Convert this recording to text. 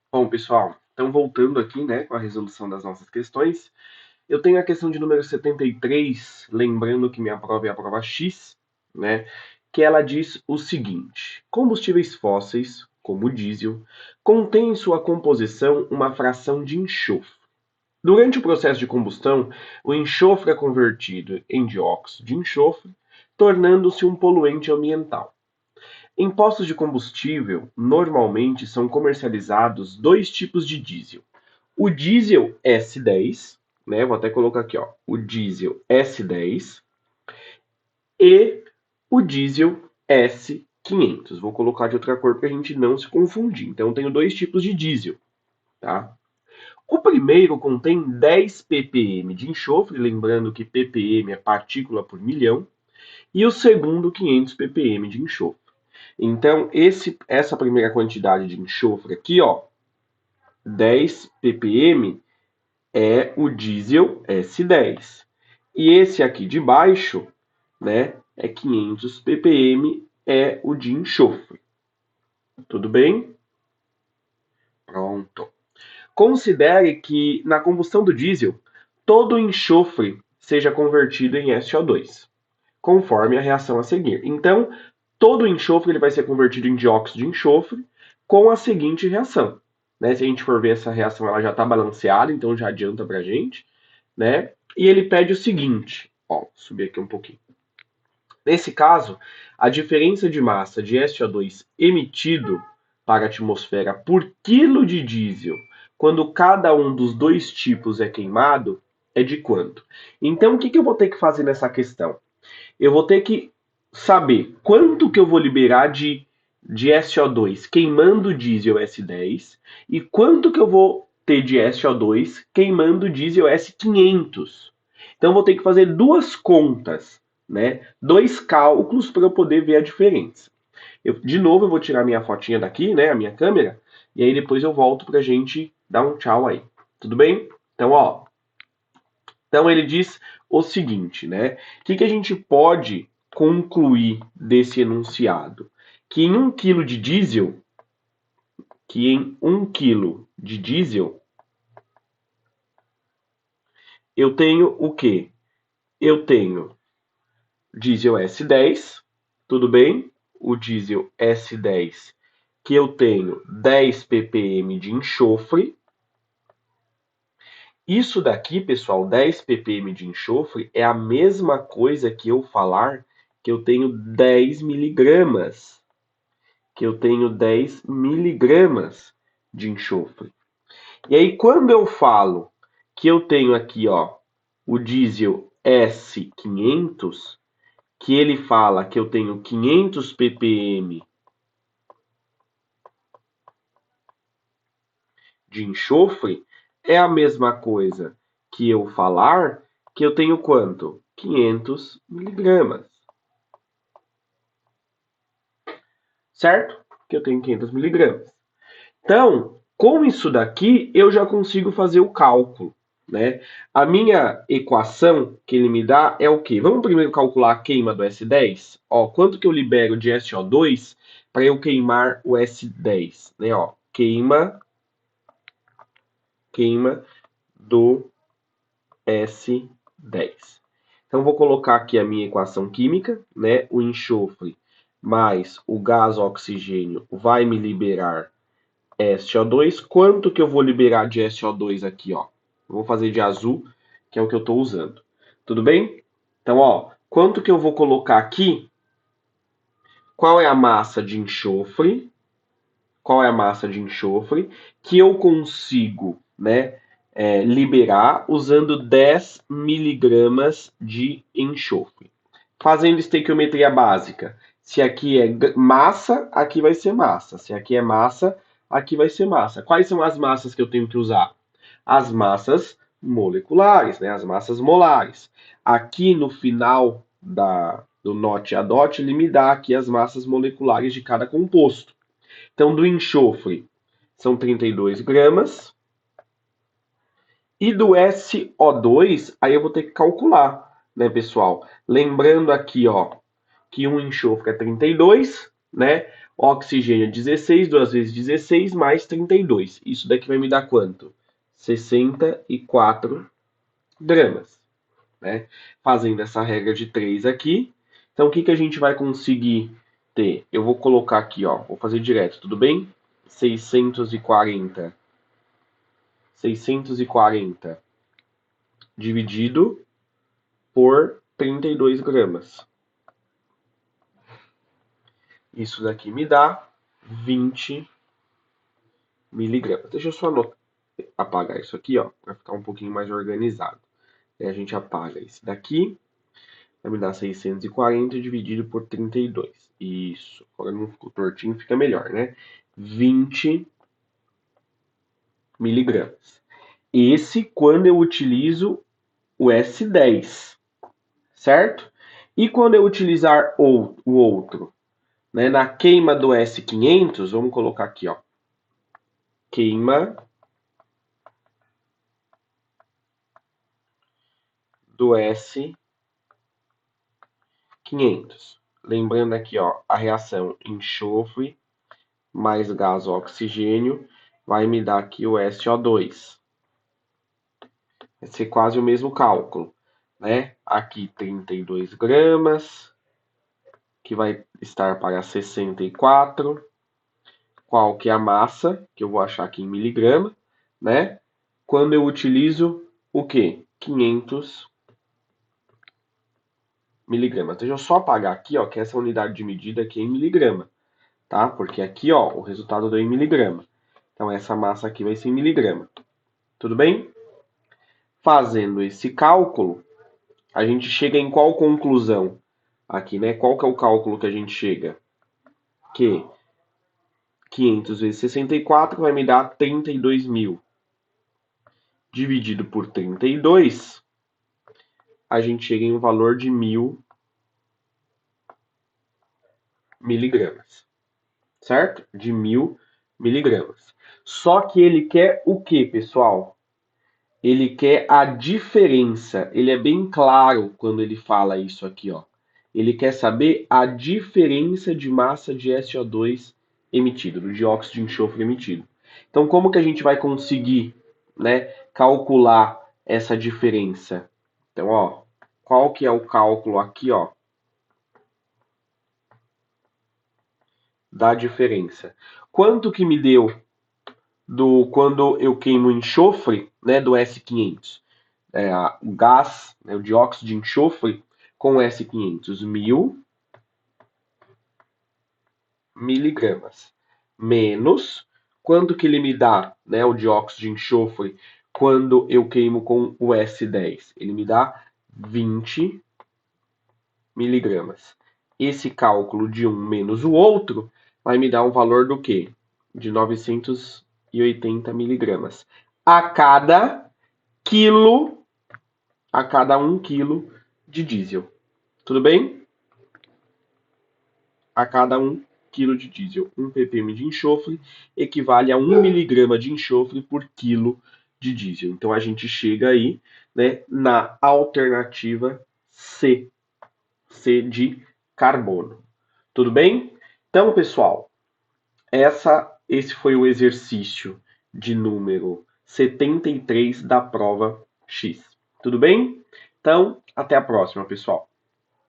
Bom, pessoal, então voltando aqui, né, com a resolução das nossas questões, eu tenho a questão de número 73, lembrando que minha prova é a prova X, né, que ela diz o seguinte: combustíveis fósseis, como o diesel, contêm em sua composição uma fração de enxofre. Durante o processo de combustão, o enxofre é convertido em dióxido de enxofre, tornando-se um poluente ambiental. Em postos de combustível, normalmente são comercializados dois tipos de diesel. O diesel S10, né? Vou até colocar aqui, ó, o diesel S10 e o diesel S500. Vou colocar de outra cor para a gente não se confundir. Então, eu tenho dois tipos de diesel, tá? O primeiro contém 10 ppm de enxofre, lembrando que ppm é partícula por milhão, e o segundo 500 ppm de enxofre. Então, essa primeira quantidade de enxofre aqui, ó, 10 ppm, é o diesel S10. E esse aqui de baixo, né, é 500 ppm, é o de enxofre. Tudo bem? Pronto. Considere que na combustão do diesel, todo o enxofre seja convertido em SO2, conforme a reação a seguir. Então, todo o enxofre ele vai ser convertido em dióxido de enxofre com a seguinte reação. Né? Se a gente for ver essa reação, ela já está balanceada, então já adianta para a gente. Né? E ele pede o seguinte, ó, subir aqui um pouquinho. Nesse caso, a diferença de massa de SO2 emitido para a atmosfera por quilo de diesel, quando cada um dos dois tipos é queimado, é de quanto? Então, o que eu vou ter que fazer nessa questão? Eu vou ter que saber quanto que eu vou liberar de SO2 queimando diesel S10 e quanto que eu vou ter de SO2 queimando diesel S500. Então, eu vou ter que fazer duas contas, né? Dois cálculos para eu poder ver a diferença. De novo, eu vou tirar minha fotinha daqui, né? A minha câmera, e aí depois eu volto para a gente dar um tchau aí. Tudo bem? Então, ó, então ele diz o seguinte, né? O que a gente pode concluir desse enunciado? Que em um quilo de diesel, eu tenho o quê? Eu tenho diesel S10, tudo bem? O diesel S10, que eu tenho 10 ppm de enxofre. Isso daqui, pessoal, 10 ppm de enxofre, é a mesma coisa que eu falar que eu tenho 10 miligramas. Que eu tenho 10 miligramas de enxofre. E aí, quando eu falo que eu tenho aqui, ó, o diesel S500, que ele fala que eu tenho 500 ppm de enxofre, é a mesma coisa que eu falar que eu tenho quanto? 500 miligramas. Certo? Que eu tenho 500 miligramas. Então, com isso daqui, eu já consigo fazer o cálculo. Né? A minha equação que ele me dá é o quê? Vamos primeiro calcular a queima do S10? Ó, quanto que eu libero de SO2 para eu queimar o S10? Né? Ó, queima do S10. Então, vou colocar aqui a minha equação química, né? O enxofre mais o gás oxigênio vai me liberar SO2. Quanto que eu vou liberar de SO2 aqui, ó? Eu vou fazer de azul, que é o que eu estou usando. Tudo bem? Então, ó, quanto que eu vou colocar aqui? Qual é a massa de enxofre? Qual é a massa de enxofre que eu consigo, né, liberar usando 10 miligramas de enxofre? Fazendo estequiometria básica. Se aqui é massa, aqui vai ser massa. Se aqui é massa, aqui vai ser massa. Quais são as massas que eu tenho que usar? As massas moleculares, né? As massas molares. Aqui no final do NOT a DOT, ele me dá aqui as massas moleculares de cada composto. Então, do enxofre, são 32 gramas. E do SO2, aí eu vou ter que calcular, né, pessoal? Lembrando aqui, ó, que um enxofre é 32, né? Oxigênio 16, 2 vezes 16 mais 32. Isso daqui vai me dar quanto? 64 gramas, né? Fazendo essa regra de 3 aqui. Então, o que a gente vai conseguir ter? Eu vou colocar aqui, ó, vou fazer direto, tudo bem? 640 dividido por 32 gramas. Isso daqui me dá 20 miligramas. Deixa eu só apagar isso aqui, ó, para ficar um pouquinho mais organizado. Aí a gente apaga esse daqui, vai me dar 640 dividido por 32. Isso, agora não ficou tortinho, fica melhor, né? 20 miligramas. Esse quando eu utilizo o S10, certo? E quando eu utilizar o outro, né, na queima do S500, vamos colocar aqui, ó, queima do S500. Lembrando aqui, ó, a reação enxofre mais gás oxigênio vai me dar aqui o SO2. Vai ser quase o mesmo cálculo, né? Aqui 32 gramas, que vai estar para 64. Qual que é a massa, que eu vou achar aqui em miligrama, né? Quando eu utilizo o quê? 500 miligramas. Deixa eu só apagar aqui, ó, que essa unidade de medida aqui é em miligrama, tá? Porque aqui, ó, o resultado deu em miligrama. Então, essa massa aqui vai ser em miligrama. Tudo bem? Fazendo esse cálculo, a gente chega em qual conclusão? Aqui, né? Qual que é o cálculo que a gente chega? Que 500 vezes 64 vai me dar 32 mil. Dividido por 32, a gente chega em um valor de 1000 miligramas. Certo? De 1000 miligramas. Só que ele quer o que, pessoal? Ele quer a diferença. Ele é bem claro quando ele fala isso aqui, ó. Ele quer saber a diferença de massa de SO2 emitido, do dióxido de enxofre emitido. Então, como que a gente vai conseguir, né, calcular essa diferença? Então, ó, qual que é o cálculo aqui, ó, da diferença? Quanto que me deu quando eu queimo enxofre, né, do S500? O gás, né, o dióxido de enxofre com S500, 1000 miligramas, menos quanto que ele me dá, né, o dióxido de enxofre quando eu queimo com o S10? Ele me dá 20 miligramas. Esse cálculo de um menos o outro vai me dar um valor do quê? De 980 miligramas. A cada quilo, a cada 1 quilo de diesel. Tudo bem? A cada 1 quilo de diesel. 1 ppm de enxofre equivale a 1 miligrama de enxofre por quilo de diesel. Então a gente chega aí, né, na alternativa C. C de carbono. Tudo bem? Então, pessoal, esse foi o exercício de número 73 da prova X. Tudo bem? Então, até a próxima, pessoal.